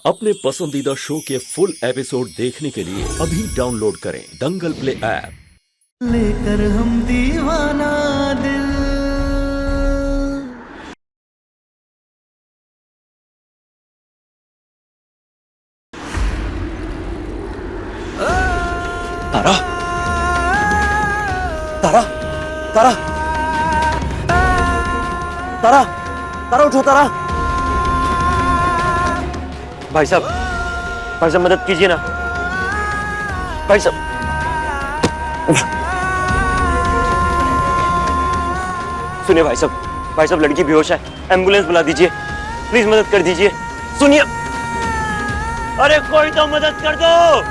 अपने पसंदीदा शो के फुल एपिसोड देखने के लिए अभी डाउनलोड करें दंगल प्ले ऐप। लेकर हम दीवाना दिल। तारा, तारा, तारा, तारा, तारा उठो तारा। भाई साहब मदद कीजिए ना। भाई साहब सुनिए भाई साहब लड़की बेहोश है, एम्बुलेंस बुला दीजिए, प्लीज मदद कर दीजिए। सुनिए, अरे कोई तो मदद कर दो।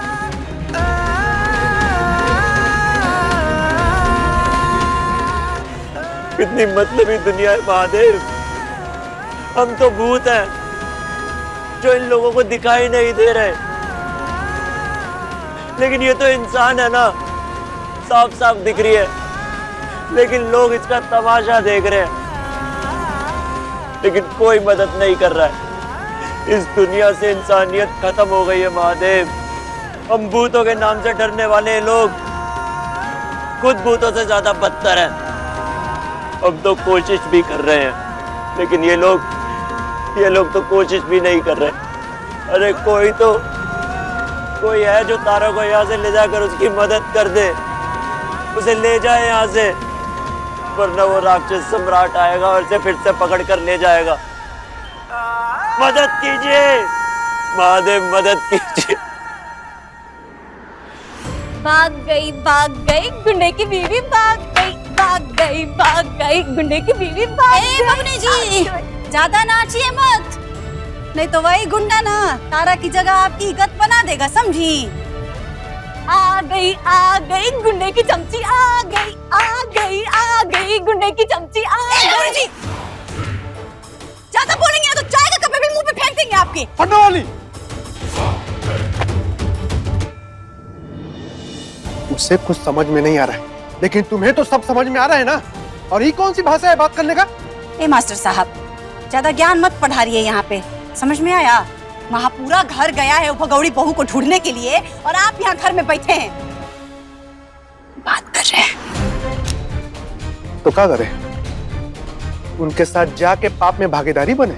कितनी मतलबी दुनिया है महादेव। हम तो भूत हैं जो इन लोगों को दिखाई नहीं दे रहे, लेकिन ये तो इंसान है ना, साफ साफ दिख रही है, लेकिन लोग इसका तमाशा देख रहे हैं, लेकिन कोई मदद नहीं कर रहा है। इस दुनिया से इंसानियत खत्म हो गई है महादेव। हम भूतों के नाम से डरने वाले लोग खुद भूतों से ज्यादा बदतर हैं। हम तो कोशिश भी कर रहे हैं, लेकिन ये लोग तो कोशिश भी नहीं कर रहे। अरे कोई है जो तारा को यहाँ से ले जाकर उसकी मदद कर दे, उसे ले जाए यहाँ से, वरना वो राक्षस सम्राट आएगा और उसे फिर से पकड़ कर ले जाएगा। मदद कीजिए महादेव, मदद कीजिए। भाग गई गुंडे की बीवी, भाग गई गुंडे की बीवी, बबनी जी ज्यादा नाचिए मत, नहीं तो वही गुंडा ना तारा की जगह आपकी इज्जत बना देगा, समझी। आ गई गुंडे की चमची, आ गई गुंडे की चमची, आ गई। जी ज्यादा बोलेंगे तो चाय का कप भी मुंह पे फेंक देंगे आपके। फटने वाली। मुझसे कुछ समझ में नहीं आ रहा है, लेकिन तुम्हें तो सब समझ में आ रहा है ना। और ये कौन सी भाषा है बात करने का? ए मास्टर साहब, ज्यादा ज्ञान मत पढ़ाइए यहाँ पे, समझ में आया? वहाँ पूरा घर गया है भगौड़ी बहू को ढूंढने के लिए, और आप यहाँ घर में बैठे हैं बात कर रहे हैं। तो क्या करे? उनके साथ जाके पाप में भागीदारी बने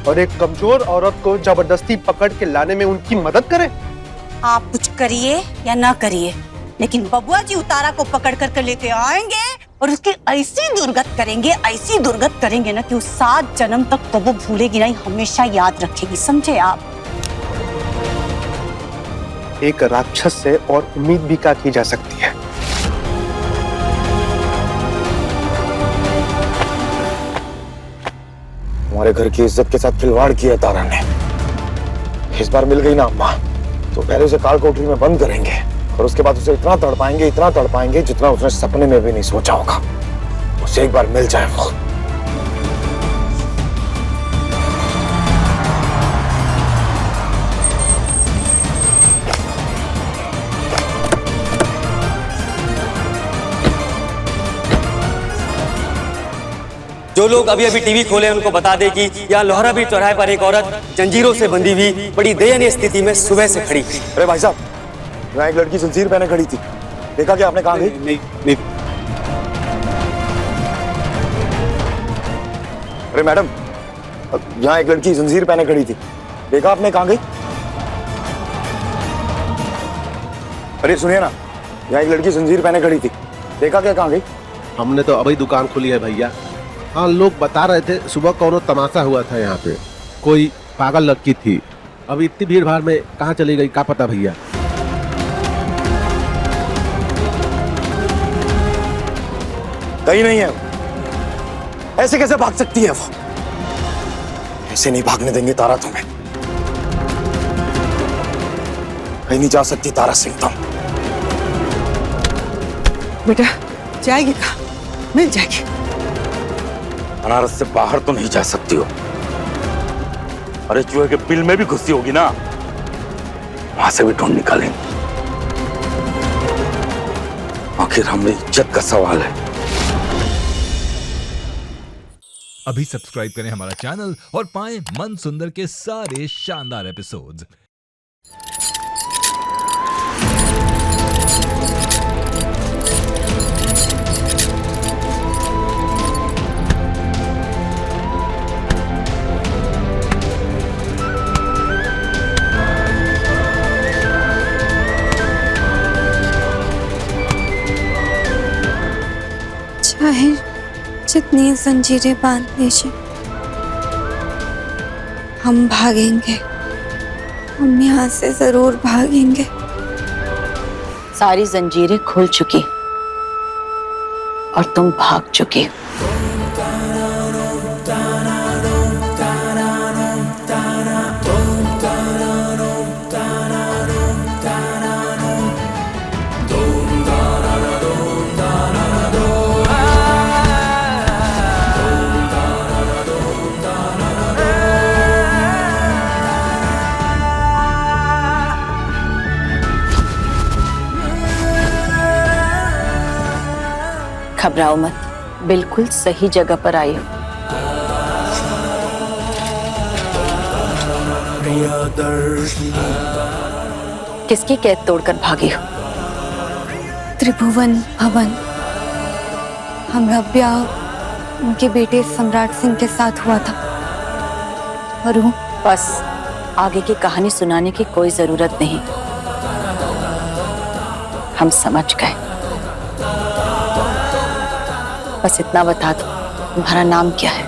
और एक कमजोर औरत को जबरदस्ती पकड़ के लाने में उनकी मदद करे? आप कुछ करिए या ना करिए, लेकिन बबुआ जी उतारा को पकड़ कर लेके आएंगे और उसकी ऐसी दुर्गत करेंगे ना कि उस 7 जन्म तक तो वो भूलेगी नहीं, हमेशा याद रखेगी, समझे आप? एक राक्षस से और उम्मीद भी क्या की जा सकती है? हमारे घर की इज्जत के साथ खिलवाड़ किया तारा ने। इस बार मिल गई ना अम्मा, तो पहले उसे काल कोठरी में बंद करेंगे और उसके बाद उसे इतना तड़पाएंगे जितना उसने सपने में भी नहीं सोचा होगा। उसे एक बार मिल जाए वो। जो लोग अभी टीवी खोले उनको बता दे कि यहाँ लोहराबीर चौराहे पर एक औरत जंजीरों से बंधी हुई बड़ी दयनीय स्थिति में सुबह से खड़ी। अरे भाई साहब, यहाँ एक लड़की जंजीर पहने खड़ी थी, देखा क्या आपने? कहाँ गई? नहीं। अरे मैडम, यहाँ एक लड़की जंजीर पहने खड़ी थी, देखा आपने? कहाँ गई? अरे सुनिए ना, यहाँ एक लड़की जंजीर पहने खड़ी थी, देखा क्या? कहाँ गई? हमने तो अभी दुकान खोली है भैया। हाँ, लोग बता रहे थे सुबह कौनो तमाशा हुआ था यहाँ पे, कोई पागल लड़की थी। अभी इतनी भीड़ भाड़ में कहाँ चली गई, क्या पता भैया। कहीं नहीं है वो। ऐसे कैसे भाग सकती है वो? ऐसे नहीं भागने देंगे तारा तुम्हें। कहीं नहीं जा सकती तारा सिंह तुम। बेटा जाएगी कहाँ? मिल जाएगी। बनारस से बाहर तो नहीं जा सकती हो। अरे चूहे के बिल में भी घुसी होगी ना, वहां से भी ढूंढ निकालेंगे। आखिर हमें इज्जत का सवाल है। अभी सब्सक्राइब करें हमारा चैनल और पाएं मन सुंदर के सारे शानदार एपिसोड्स। चाहे जितनी जंजीरें बांध लीजिए, हम भागेंगे, हम यहाँ से जरूर भागेंगे। सारी जंजीरें खुल चुकी और तुम भाग चुकी। घबराओ मत, बिल्कुल सही जगह पर आई हो। किसकी कैद तोड़कर भागी हो? त्रिभुवन भवन। हमारा ब्याह उनके बेटे सम्राट सिंह के साथ हुआ था। और वो बस आगे की कहानी सुनाने की कोई जरूरत नहीं, हम समझ गए। बस इतना बता दो, तुम्हारा नाम क्या है?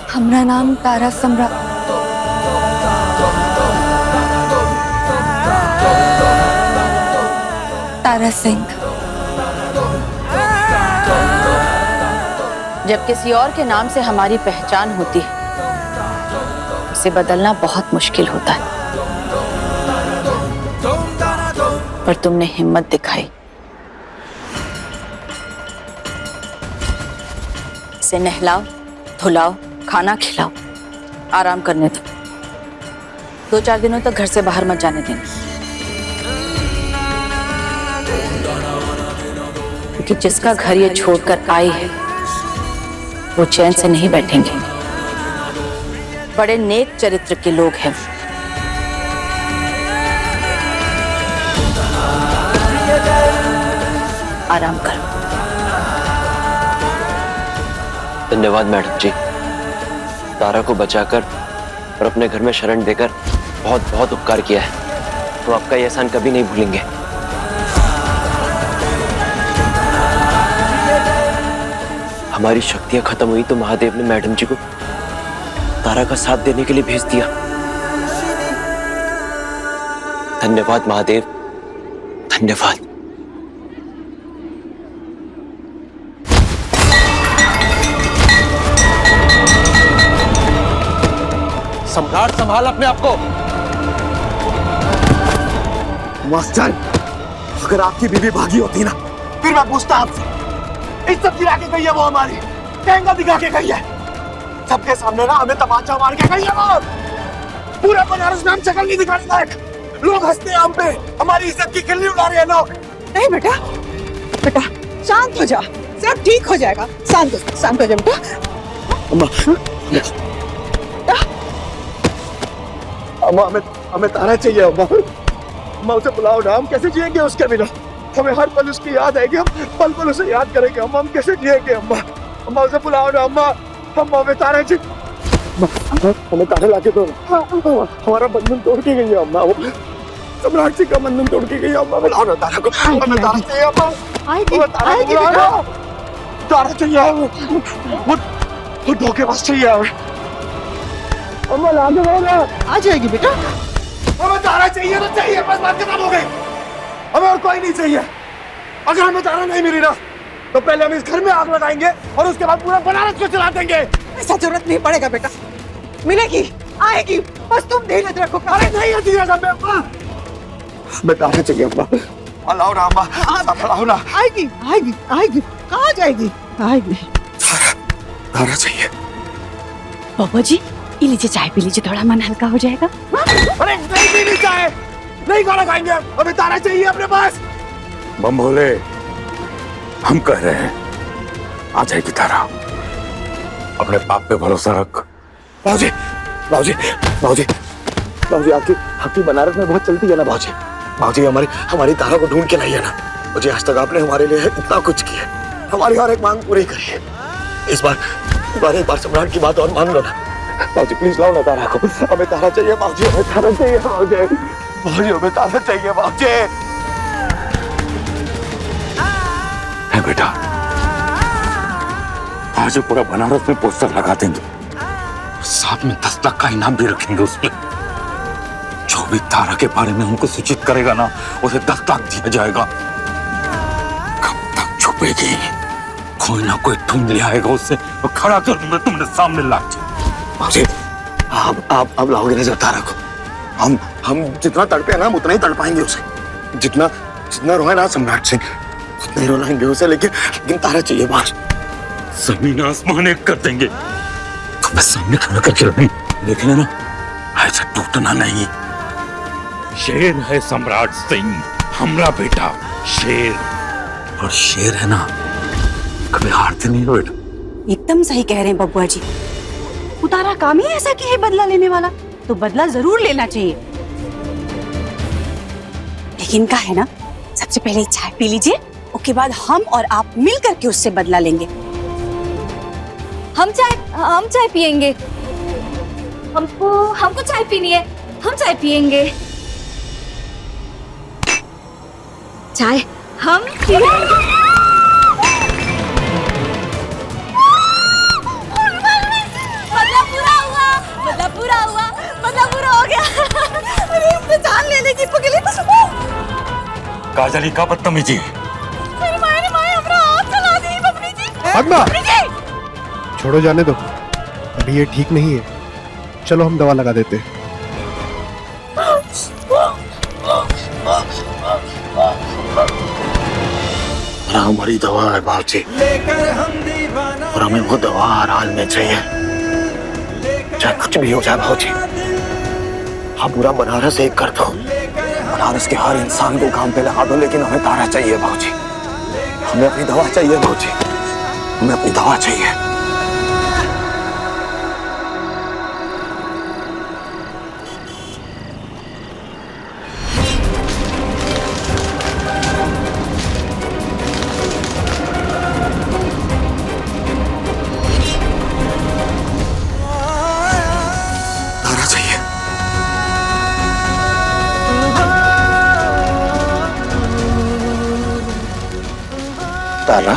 हमारा नाम तारा सम्राट। तारा सिंह। जब किसी और के नाम से हमारी पहचान होती है, उसे बदलना बहुत मुश्किल होता है, पर तुमने हिम्मत दिखाई। इसे नहलाओ, धुलाओ, खाना खिलाओ, आराम करने दो। 2-4 दिनों तक घर से बाहर मत जाने देना, क्योंकि जिसका घर ये छोड़कर आई है वो चैन से नहीं बैठेंगे। बड़े नेक चरित्र के लोग हैं। आराम करो। धन्यवाद मैडम जी, तारा को बचाकर और अपने घर में शरण देकर बहुत बहुत उपकार किया है। तो आपका ये एहसान कभी नहीं भूलेंगे। हमारी शक्तियां खत्म हुई तो महादेव ने मैडम जी को तारा का साथ देने के लिए भेज दिया। धन्यवाद महादेव, धन्यवाद। सम्राट, संभाल अपने आप को। मास्टर, अगर आपकी बीवी भागी होती ना, फिर मैं पूछता आपसे। इज्जत गिरा के गई है वो हमारी, टहंगा दिखा के गई है, सबके सामने ना हमें तमाचा मार के गई है वो। पूरा बनारस में हम शक्ल नहीं दिखाने लायक। लोग हंसते हैं हम पे, हमारी इज्जत की खिल्ली उड़ा रहे हैं लोग। नहीं बेटा, बेटा शांत हो जा, सब ठीक हो जाएगा। शांत हो जा बेटा। अम्मा, हमें तारा चाहिए अम्मा उसे बुलाओ ना, हम कैसे जिएंगे उसके बिना? हमें हर पल उसकी याद आएगी, हम पल पल उसे याद करेंगे अम्मा, हम कैसे जिएंगे अम्मा उसे बुलाओ ना अम्मा हमें तारा चाहिए। हमें तारा लाके दो। हमारा बंधन तोड़ के गई है अम्मा, वो सम्राट सिंह का बंधन तोड़ के गई है अम्मा। बुलाओ ना तारा को, हमें तारा चाहिए अम्मा, तारा चाहिए, वो धोखेबाज चाहिए अम्मा। आ जाएगी बेटा। हमें तारा चाहिए तो चाहिए, बस बात खत्म हो गई। हमें और कोई नहीं चाहिए। अगर हमें तारा नहीं मिली ना, तो पहले हम इस घर में आग लगाएंगे और उसके बाद पूरा बनारस को चला देंगे। ऐसा जरूरत नहीं पड़ेगा बेटा, मिलेगी, आएगी, बस तुम धीरज रखो। अरे नहीं है धीरज अम्मा, हमें तारा चाहिए अम्मा। अलाओ ना अम्मा, अलाओ ना। आएगी आएगी आएगी, कहाँ जाएगी? आएगी। तारा चाहिए। बाबा जी, ये लीजिए चाय पी लीजिए, थोड़ा मन हल्का हो जाएगा। अरे नहीं पीनी चाय, नहीं खाना खाएंगे, हमें तारा चाहिए अपने पास। बम भोले, हम कह रहे हैं आ जाएगी तारा, अपने पाप पे भरोसा रख। बाबूजी बाबूजी बाबूजी बाबूजी, आपकी बनारस में बहुत चलती है ना बाबूजी। बाबूजी हमारी तारा को ढूंढ के लाइए ना बाबूजी। आज तक आपने हमारे लिए इतना कुछ किया, हमारी हर एक मांग पूरी करी है। इस बार एक बार सम्राट की बात और मान लो ना बाबूजी। प्लीज लाओ ना तारा को, हमें तारा चाहिए बाबूजी, हमें तारा चाहिए बाबूजी, बाबूजी हमें तारा चाहिए बाबूजी। है बेटा, आज पूरा बनारस में पोस्टर लगा देंगे, साथ में 10 लाख का इनाम भी रखेंगे उस पर। जो भी तारा के बारे में हमको सूचित करेगा ना, उसे 10 लाख दिया जाएगा। कब तक छुपेगी? कोई ना कोई ढूंढ ले आएगा उसे और खड़ा कर दूंगा तुमने सामने लाके। बाबूजी आप लाओगे ना जब तारा को, हम जितना तड़पे ना हम उतना ही तड़पाएंगे उसे। जितना रोए ना सम्राट सिंह उतना ही रुलाएंगे उसे, लेकिन तारा चाहिए बाहर। जमीन आसमान एक कर देंगे, तुम्हें सामने खड़ा करके रखेंगे, लेकिन है ना ऐसा टूटना नहीं। शेर है सम्राट सिंह, हमारा बेटा शेर, और शेर है ना कभी हारते नहीं हो बेटा। एकदम सही कह रहे हैं बबुआ जी। उतारा काम ही ऐसा कि है बदला लेने वाला, तो बदला जरूर लेना चाहिए। लेकिन क्या है ना, सबसे पहले चाय पी लीजिए, उसके बाद हम और आप मिल करके उससे बदला लेंगे। हम चाय पियेंगे। हमको चाय पीनी है, हम चाय पियेंगे। चाय हम पियेंगे। बदला पूरा हो गया। अरे इसने जान ले लेगी, पगली तो सुनो। काजली का बदतमीजी है। मेरी माँ ने हमरा हाथ चला दी बबली जी। अम्मा! बबली जी! छोड़ो, जाने दो, अभी ये ठीक नहीं है। चलो हम दवा लगा देते हैं। हमारी दवा है बाबूजी, और हमें वो दवा हर हाल में चाहिए, चाहे कुछ भी हो जाए बाबूजी। हाँ, पूरा बनारस एक कर दो, बनारस के हर इंसान को काम पे लगा दो, लेकिन हमें तारा चाहिए बाबूजी। हमें अपनी दवा चाहिए बाबूजी, हमें अपनी दवा चाहिए। तारा,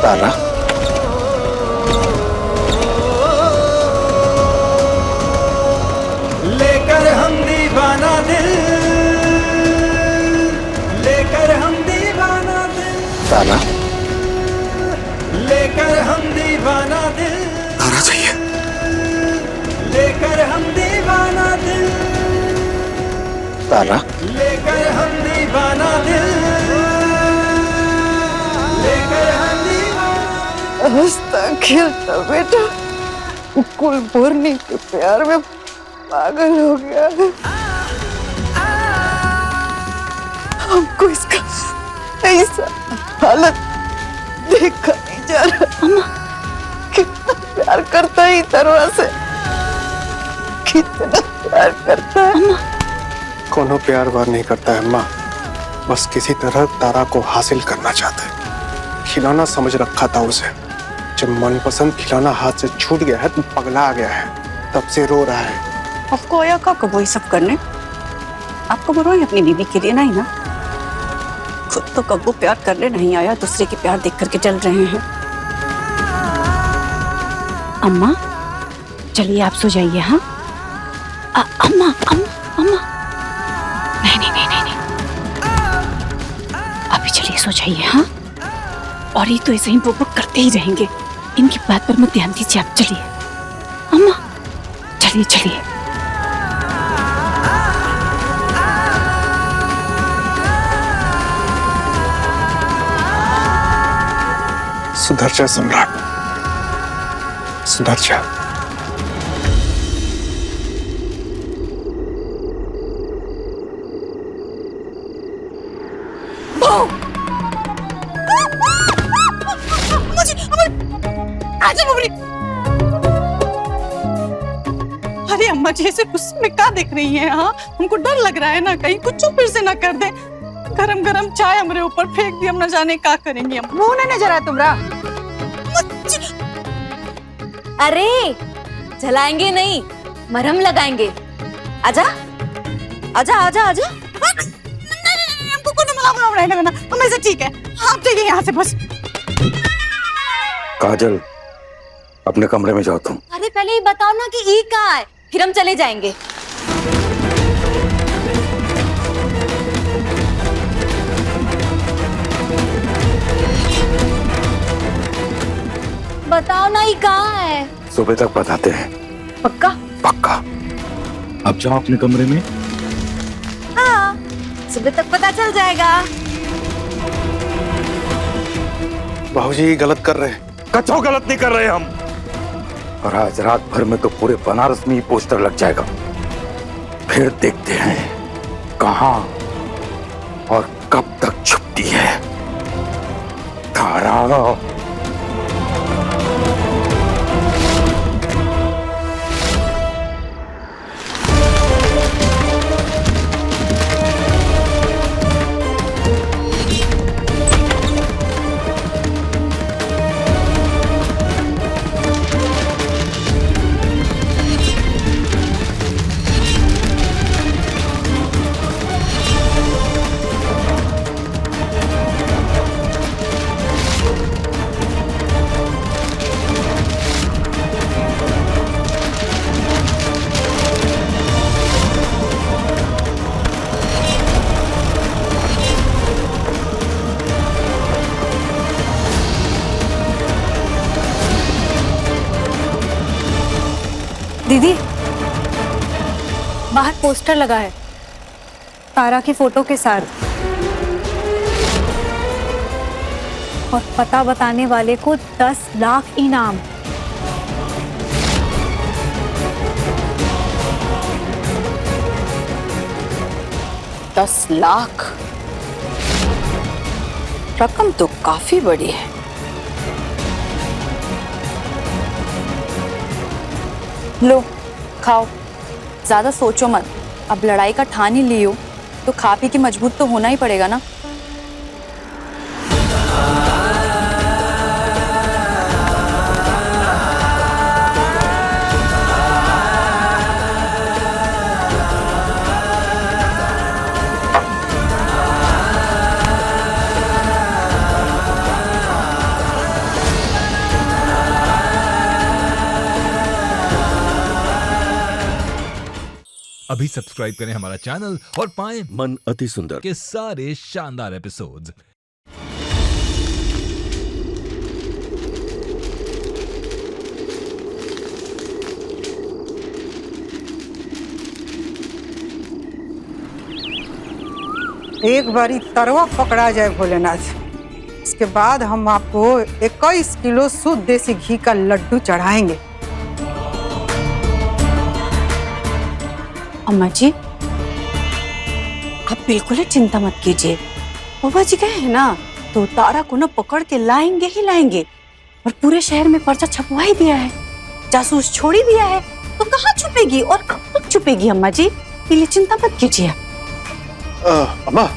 तारा, लेकर हम दीवाना दिल, लेकर हम दीवाना दिल, तारा, लेकर हम दीवाना दिल, तारा चाहिए, लेकर हम दीवाना दिल, तारा, लेकर हम दीवाना दिल, लेकर हम दीवाना। हंसता खेलता बेटा कुलपूर्णी के प्यार में पागल हो गया है। हमको इसका ऐसा हालत देखा नहीं जा रहा। अम्मा, कितना प्यार करता है तरवा से, कितना प्यार करता है। अम्मा, कोनो प्यार वार नहीं करता है अम्मा, बस किसी तरह तारा को हासिल करना चाहता है। खिलौना समझ रखा था उसे, जब मनपसंद खिलौना हाथ से छूट गया है तो पगला आ गया है, तब से रो रहा है। आपको आया का कब वही सब करने? आपको बुराई अपनी बीवी के लिए नहीं ना, खुद तो कब वो प्यार करने नहीं आया, दूसरे के प्यार देख करके चल रहे हैं। अम्मा चलिए आप सो जाइए। हाँ अम्मा अम्मा अम्मा, नहीं नहीं नहीं नहीं, नहीं। अभी चलिए सो जाइए। हाँ, और ये तो ऐसे ही बुक करते ही रहेंगे, इनकी बात पर मत ध्यान दीजिए आप। चलिए अम्मा, चलिए चलिए। सुधर जा सम्राट, सुधर जा। अरे अम्मा जी ऐसे गुस्से में क्या देख रही हैं? हाँ हमको डर लग रहा है ना कहीं कुछ फिर से ना कर दे। गरम गरम चाय हमारे ऊपर फेंक दी, हम न जाने क्या करेंगे। मुंह नहीं जरा तुमरा। अरे जलाएंगे नहीं, मरहम लगाएंगे। आजा आजा आजा आजा। हमको कोई मलाम रहेगा ना, हमें से ठीक है। आप जाइए यहाँ से बस। काजल अपने कमरे में जाओ तुम। अरे पहले ही बताओ ना कि ई कहाँ है, फिर हम चले जाएंगे। बताओ ना ई कहाँ है। सुबह तक बताते हैं। पक्का? पक्का। अब जाओ अपने कमरे में। हाँ सुबह तक पता चल जाएगा। बाबूजी गलत कर रहे हैं। कच्चों गलत नहीं कर रहे हम। और आज रात भर में तो पूरे बनारस में ही पोस्टर लग जाएगा। फिर देखते हैं कहां और कब तक छुपती है तारा। दीदी बाहर पोस्टर लगा है तारा की फोटो के साथ, और पता बताने वाले को 10 लाख इनाम। $10 लाख रकम तो काफी बड़ी है। लो खाओ, ज्यादा सोचो मत। अब लड़ाई का ठान ही लियो तो खा पी के मजबूत तो होना ही पड़ेगा ना। अभी सब्सक्राइब करें हमारा चैनल और पाएं मन अति सुंदर के सारे शानदार एपिसोड्स। एक बारी तरवा पकड़ा जाए भोलेनाथ, इसके बाद हम आपको 21 किलो शुद्ध देसी घी का लड्डू चढ़ाएंगे। अम्मा जी आप बिल्कुल चिंता मत कीजिए। बाबा जी गए हैं ना तो तारा को ना पकड़ के लाएंगे ही लाएंगे, और पूरे शहर में पर्चा छपवा ही दिया है, जासूस छोड़ ही दिया है, तो कहाँ छुपेगी और कब तक छुपेगी अम्मा जी, इसलिए चिंता मत कीजिए। अम्मा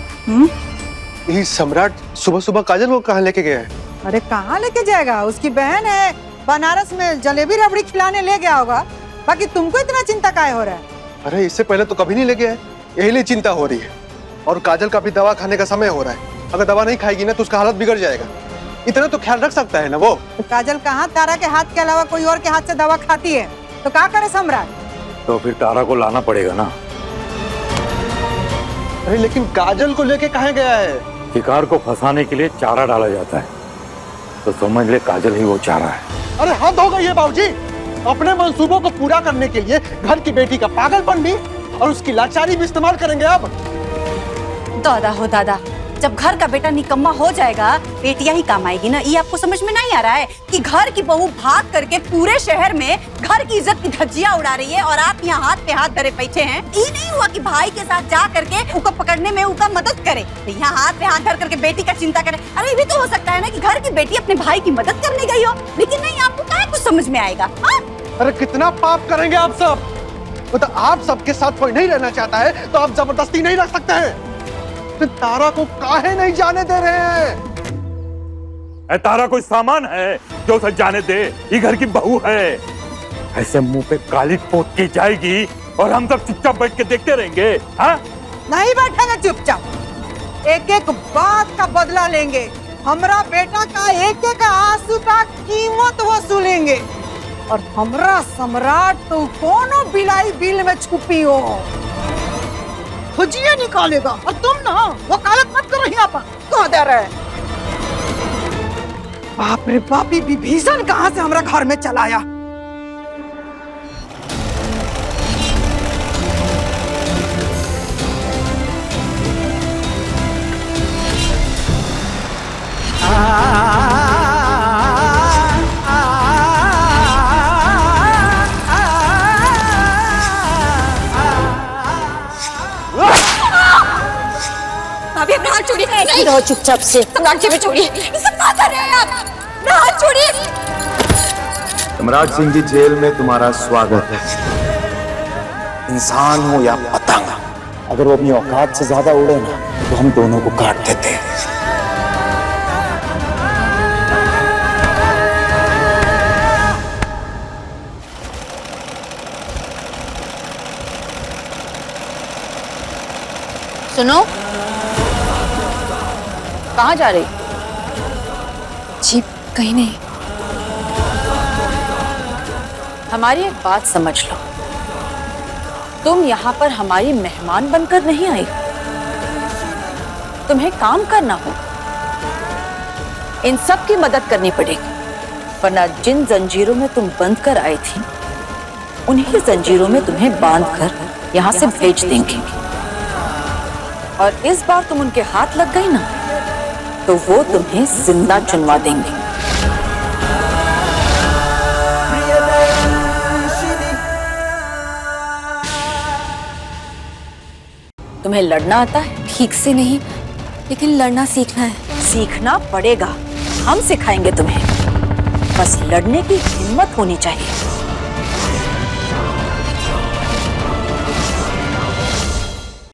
ये सम्राट सुबह सुबह काजल को कहाँ लेके गया है? अरे कहाँ लेके जाएगा, उसकी बहन है बनारस में जलेबी रबड़ी खिलाने ले गया होगा। बाकी तुमको इतना चिंता काहे हो रहा है? अरे इससे पहले तो कभी नहीं ले गया है, यही लिए चिंता हो रही है। और काजल का भी दवा खाने का समय हो रहा है, अगर दवा नहीं खाएगी ना तो उसका हालत बिगड़ जाएगा। इतना तो ख्याल रख सकता है ना वो। काजल कहाँ तारा के हाथ के अलावा कोई और के हाथ से दवा खाती है, तो क्या करे सम्राट? तो फिर तारा को लाना पड़ेगा ना। अरे लेकिन काजल को लेके कहाँ गया है? शिकार को फंसाने के लिए चारा डाला जाता है, तो समझ ले काजल ही वो चारा है। अरे हद हो गई है बाबूजी, अपने मंसूबों को पूरा करने के लिए घर की बेटी का पागलपन भी और उसकी लाचारी भी इस्तेमाल करेंगे अब। दादा हो दादा, जब घर का बेटा निकम्मा हो जाएगा बेटियां ही काम आएगी ना। ये आपको समझ में नहीं आ रहा है कि घर की बहू भाग करके पूरे शहर में घर की इज्जत की धज्जियां उड़ा रही है और आप यहाँ हाथ पे हाथ धरे बैठे हैं। ये नहीं हुआ कि भाई के साथ जा करके उसको पकड़ने में उसका मदद करे, यहाँ हाथ पे हाथ धर करके बेटी का चिंता करे। अरे ये भी तो हो सकता है ना कि घर की बेटी अपने भाई की मदद करने गई हो, लेकिन नहीं, आपको क्या कुछ समझ में आएगा। अरे कितना पाप करेंगे आप सब। मतलब आप सबके साथ कोई नहीं रहना चाहता है तो आप जबरदस्ती नहीं रख सकते हैं। तो तारा को काहे नहीं जाने दे रहे हैं? तारा कोई सामान है जो उसे जाने दे? ये घर की बहू है। ऐसे मुंह पे काली पोत की जाएगी और हम सब चुपचाप बैठ के देखते रहेंगे? हाँ? नहीं बैठेंगे चुपचाप, एक एक बात का बदला लेंगे। हमरा बेटा का एक एक आंसू का कीमत वसूलेंगे और हमरा सम्राट तो कोनो बिलाई बिल में छुपी हो खुजिया निकालेगा और तुम ना वकालत मत करो यहाँ पर। कह दे रहे बाप रे बाप, विभीषण कहाँ से हमरा घर में चलाया। भाभी अपना हाथ छोड़िए। नहीं रहो चुपचाप से। सम्राट जी भी छोड़िए। ये सब क्या कर रहे हैं आप? अपना हाथ छोड़िए। सम्राट सिंह जी, जेल में तुम्हारा स्वागत है। इंसान हो या पतंग, अगर वो अपनी औकात से ज्यादा उड़े ना तो हम दोनों को काट देते हैं। सुनो, कहाँ जा रही? जी कहीं नहीं। हमारी एक बात समझ लो, तुम यहाँ पर हमारी मेहमान बनकर नहीं आई, तुम्हें काम करना होगा। इन सब की मदद करनी पड़ेगी, वरना जिन जंजीरों में तुम बंद कर आई थी उन्हीं जंजीरों में तुम्हें बांधकर यहाँ से भेज देंगे। और इस बार तुम उनके हाथ लग गई ना तो वो तुम्हें जिंदा चुनवा देंगे। तुम्हें लड़ना आता है? ठीक से नहीं, लेकिन लड़ना सीखना है। सीखना पड़ेगा, हम सिखाएंगे तुम्हें। बस लड़ने की हिम्मत होनी चाहिए।